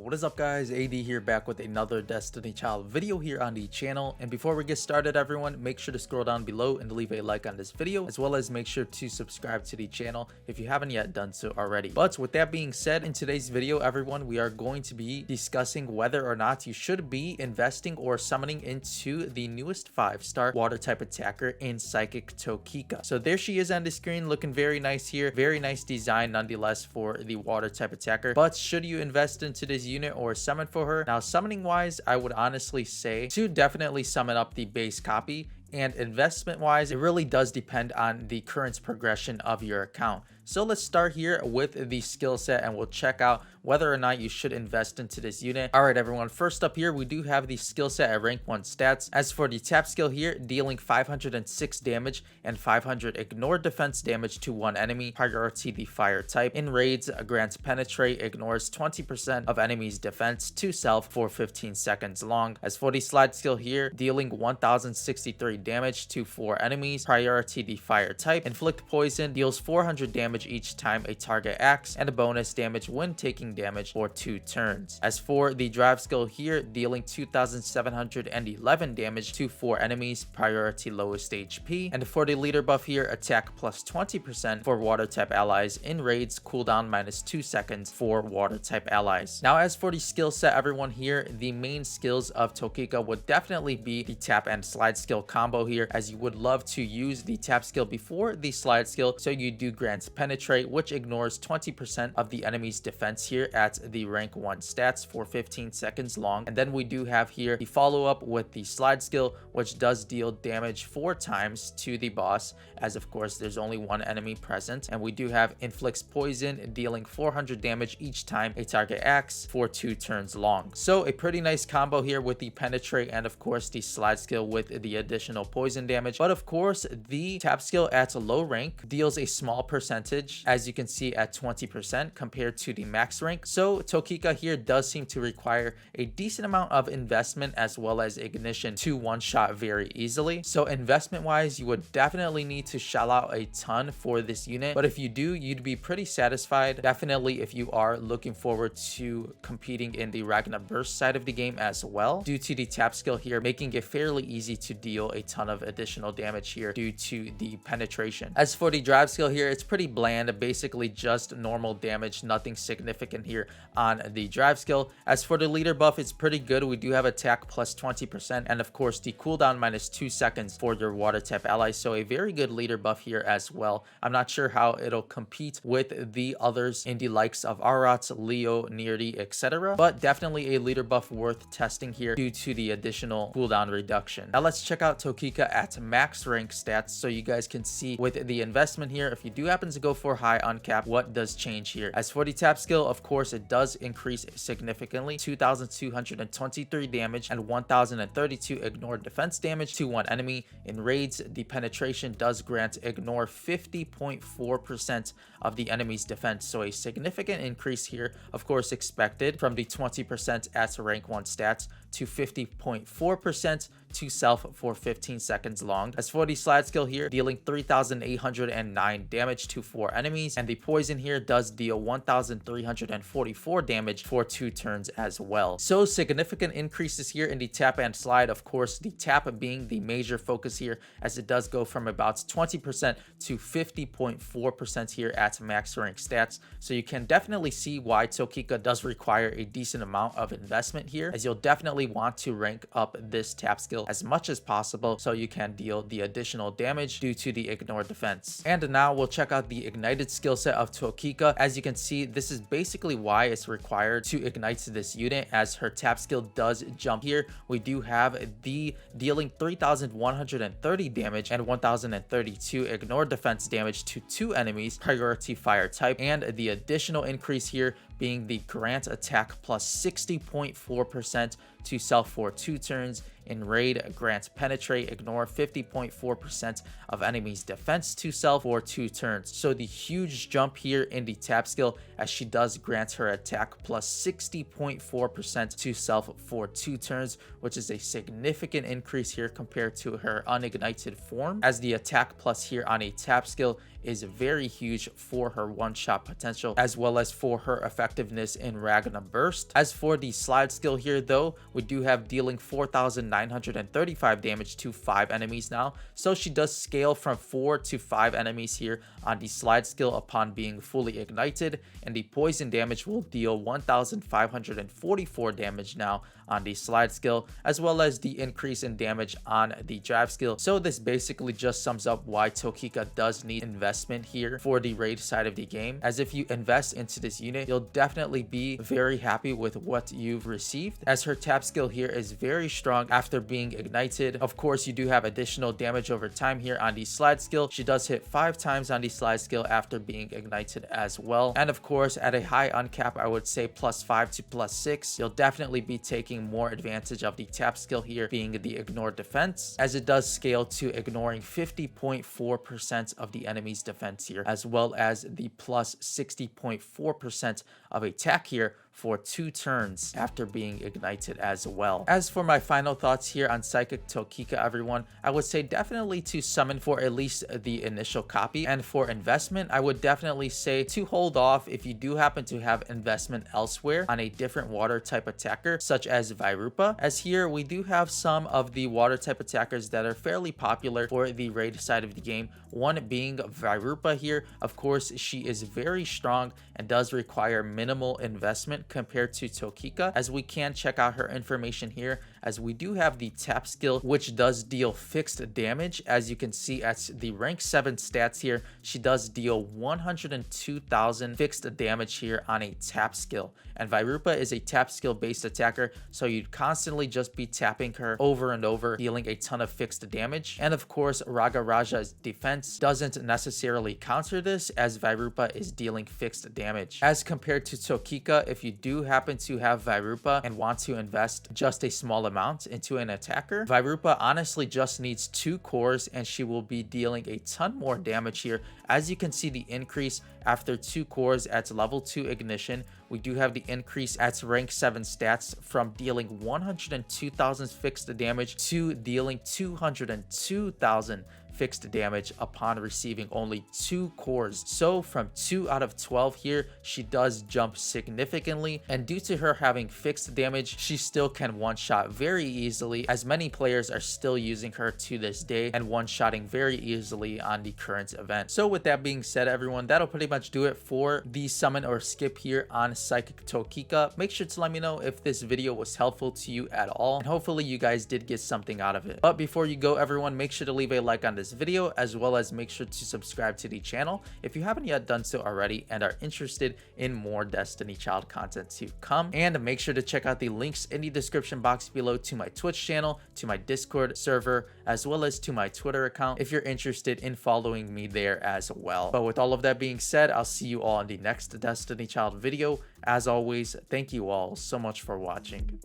What is up guys, AD here back with another Destiny Child video here on the channel. And before we get started everyone, make sure to scroll down below and leave a like on this video, as well as make sure to subscribe to the channel if you haven't yet done so already. But with that being said, in today's video everyone, we are going to be discussing whether or not you should be investing or summoning into the newest 5-star water type attacker in Psychic To Keika. So there she is on the screen, looking very nice here, very nice design nonetheless for the water type attacker. But should you invest into this unit or summon for her? Now summoning wise, I would honestly say to definitely summon up the base copy, and investment wise, it really does depend on the current progression of your account. So let's start here with the skill set and we'll check out whether or not you should invest into this unit. All right, everyone, first up here, we do have the skill set at rank 1 stats. As for the tap skill here, dealing 506 damage and 500 ignore defense damage to one enemy, priority the fire type. In raids, grants penetrate, ignores 20% of enemies defense to self for 15 seconds long. As for the slide skill here, dealing 1063 damage to 4 enemies, priority the fire type. Inflict poison, deals 400 damage each time a target acts, and a bonus damage when taking damage for 2 turns. As for the drive skill here, dealing 2711 damage to 4 enemies, priority lowest HP. And for the leader buff here, attack plus 20% for water type allies. In raids, cooldown minus 2 seconds for water type allies. Now as for the skill set everyone here, the main skills of To Keika would definitely be the tap and slide skill combo here, as you would love to use the tap skill before the slide skill, so you do grants penetrate, which ignores 20% of the enemy's defense here at the rank 1 stats for 15 seconds long. And then we do have here the follow-up with the slide skill, which does deal damage 4 times to the boss, as of course there's only one enemy present. And we do have inflicts poison, dealing 400 damage each time a target acts for 2 turns long. So a pretty nice combo here with the penetrate and of course the slide skill with the additional poison damage. But of course the tap skill at a low rank deals a small percentage, as you can see at 20% compared to the max rank. So To Keika here does seem to require a decent amount of investment as well as ignition to one-shot very easily. So investment wise, you would definitely need to shell out a ton for this unit, but if you do, you'd be pretty satisfied. Definitely if you are looking forward to competing in the Ragnar burst side of the game as well, due to the tap skill here making it fairly easy to deal a ton of additional damage here due to the penetration. As for the drive skill here, it's pretty bland, basically just normal damage, nothing significant here on the drive skill. As for the leader buff, it's pretty good. We do have attack plus 20% and of course the cooldown minus 2 seconds for your water type allies, so a very good leader buff here as well. I'm not sure how it'll compete with the others in the likes of Arat, Leo, Neardy, etc., but definitely a leader buff worth testing here due to the additional cooldown reduction. Now let's check out To Keika at max rank stats so you guys can see with the investment here, if you do happen to go for high uncap, what does change here. As for the tap skill, of course it does increase significantly, 2223 damage and 1032 ignore defense damage to one enemy. In raids, the penetration does grant ignore 50.4% of the enemy's defense, so a significant increase here, of course expected from the 20% at rank 1 stats to 50.4% to self for 15 seconds long. As for the slide skill here, dealing 3809 damage to 4 enemies, and the poison here does deal 1344 damage for 2 turns as well. So significant increases here in the tap and slide, of course the tap being the major focus here, as it does go from about 20% to 50.4% here at max rank stats. So you can definitely see why To Keika does require a decent amount of investment here, as you'll definitely want to rank up this tap skill as much as possible so you can deal the additional damage due to the ignore defense. And now we'll check out the ignited skill set of To Keika. As you can see, this is basically why it's required to ignite this unit, as her tap skill does jump here. We do have the dealing 3130 damage and 1032 ignore defense damage to 2 enemies, priority fire type, and the additional increase here being the grant attack plus 60.4% to self for 2 turns. in Raid grants Penetrate, ignore 50.4% of enemies defense to self for 2 turns. So the huge jump here in the tap skill, as she does grant her attack plus 60.4% to self for 2 turns, which is a significant increase here compared to her unignited form, as the attack plus here on a tap skill is very huge for her one-shot potential as well as for her effectiveness in Ragna Burst. As for the slide skill here though, we do have dealing 4,935 damage to 5 enemies now, so she does scale from 4 to 5 enemies here on the slide skill upon being fully ignited, and the poison damage will deal 1,544 damage now on the slide skill, as well as the increase in damage on the drive skill. So this basically just sums up why To Keika does need investment here for the raid side of the game, as if you invest into this unit, you'll definitely be very happy with what you've received, as her tap skill here is very strong after being ignited. Of course, you do have additional damage over time here on the slide skill. She does hit 5 times on the slide skill after being ignited as well, and of course at a high uncap, I would say +5 to +6, you'll definitely be taking more advantage of the tap skill here being the ignore defense, as it does scale to ignoring 50.4% of the enemy's defense here, as well as the plus 60.4% of attack here for 2 turns after being ignited as well. As for my final thoughts here on Psychic To Keika, everyone, I would say definitely to summon for at least the initial copy, and for investment, I would definitely say to hold off if you do happen to have investment elsewhere on a different water type attacker such as Vairupa, as here we do have some of the water type attackers that are fairly popular for the raid side of the game. One being Vairupa here. Of course, she is very strong and does require minimal investment compared to To Keika, as we can check out her information here, as we do have the tap skill, which does deal fixed damage. As you can see at the rank 7 stats here, she does deal 102,000 fixed damage here on a tap skill, and Vairupa is a tap skill based attacker, so you'd constantly just be tapping her over and over, dealing a ton of fixed damage. And of course, Raja's defense doesn't necessarily counter this, as Vairupa is dealing fixed damage. As compared to To Keika, if you do happen to have Vairupa and want to invest just a small amount into an attacker, Vairupa honestly just needs 2 cores and she will be dealing a ton more damage here. As you can see, the increase after 2 cores at level 2 ignition, we do have the increase at rank 7 stats from dealing 102,000 fixed damage to dealing 202,000 fixed damage upon receiving only 2 cores. So from 2 out of 12 here, she does jump significantly, and due to her having fixed damage, she still can one-shot very easily, as many players are still using her to this day and one-shotting very easily on the current event. So with that being said, everyone, that'll pretty much do it for the summon or skip here on Psychic To Keika. Make sure to let me know if this video was helpful to you at all, and hopefully you guys did get something out of it. But before you go, everyone, make sure to leave a like on this video, as well as make sure to subscribe to the channel if you haven't yet done so already and are interested in more Destiny Child content to come. And make sure to check out the links in the description box below to my Twitch channel, to my Discord server, as well as to my Twitter account if you're interested in following me there as well. But with all of that being said, I'll see you all in the next Destiny Child video. As always, thank you all so much for watching.